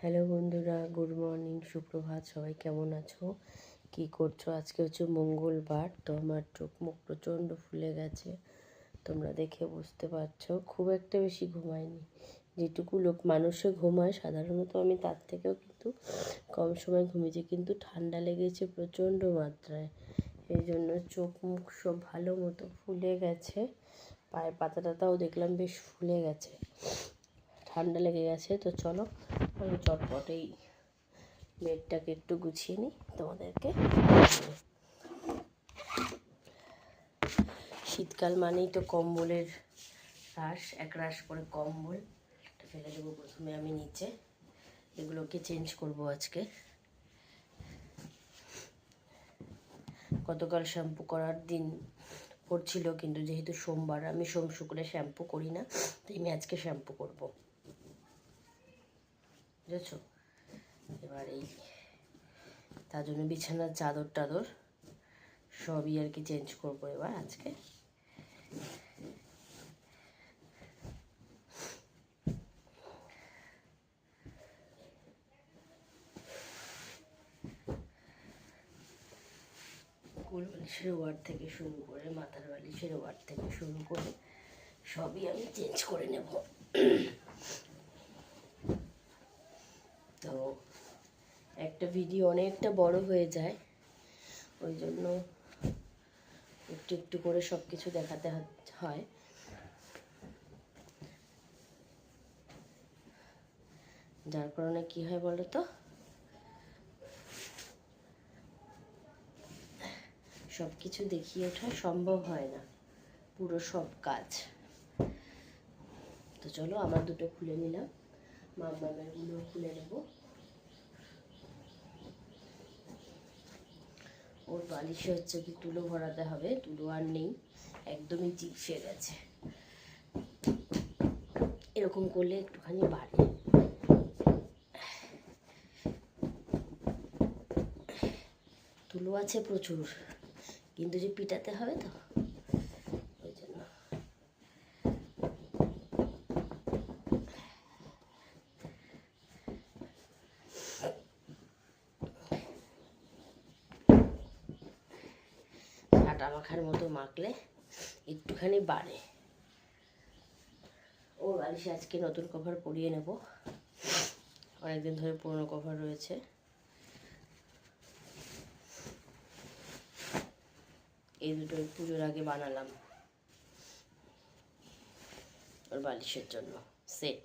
Hello বন্ধুরা, good morning, সুপ্রভাত। সবাই কেমন আছো, কি করছো? আজকে হচ্ছে মঙ্গলবার, তো আমার চোখ মুখ প্রচণ্ড ফুলে গেছে, তোমরা দেখে বুঝতে পারছো। খুব একটা বেশি ঘুমাইনি, যেটুকু মানুষে ঘুমায় সাধারণত আমি তার থেকেও কিন্তু কম সময় ঘুমিয়েছি, কিন্তু ঠান্ডা লেগেছে প্রচণ্ড মাত্রায়। এই জন্য চোখ মুখ সব ভালো মতো ফুলে গেছে, পায়ের পাতা টাতাও দেখলাম বেশ ফুলে গেছে, ঠান্ডা লেগে গেছে। তো চলো আমি চটপটেই বেডটাকে একটু গুছিয়ে নিই তোমাদেরকে। শীতকাল মানেই তো কম্বলের রাশ, এক রাশ করে কম্বল ফেলে দেবো প্রথমে আমি নিচে, এগুলোকে চেঞ্জ করব আজকে। গতকাল শ্যাম্পু করার দিন পড়ছিল, কিন্তু যেহেতু সোমবার, আমি সোম শুক্রে শ্যাম্পু করি না, তাই আমি আজকে শ্যাম্পু করব, বুঝেছো? এবার এই তার জন্য বিছানার চাদর টাদর সবই আর কি চেঞ্জ করবো এবার আজকে। কোল বালিশের ওয়ার্ড থেকে শুরু করে মাথার বালিশের ওয়ার্ড থেকে শুরু করে সবই আমি চেঞ্জ করে নেব। তো একটা ভিডিও অনেকটা বড় হয়ে যায়, ওই জন্য একটু একটু করে সব কিছু দেখাতে হয়। যার কারণে কি হয় বলো তো, সব কিছু দেখিয়ে ওঠা সম্ভব হয় না, পুরো সব কাজ। তো চলো আমার দুটো খুলে নিলাম, মামামের গুলো খুলে নেব। ওর বালিশে হচ্ছে কি তুলো ভরাতে হবে, তুলো আর নেই, একদমই চিপসে গেছে। এরকম করলে একটুখানি বাড়ে। তুলো আছে প্রচুর, কিন্তু যে পিটাতে হবে তো, ওই জন্য। আটা মাখার মতো মাখলে একটুখানি বাড়ে। ও বালিশে আজকে নতুন কভার পরিয়ে নেব, অনেকদিন ধরে পুরনো কভার রয়েছে। এই দুটো পুজোর আগে বানালাম ওর বালিশের জন্য সেট।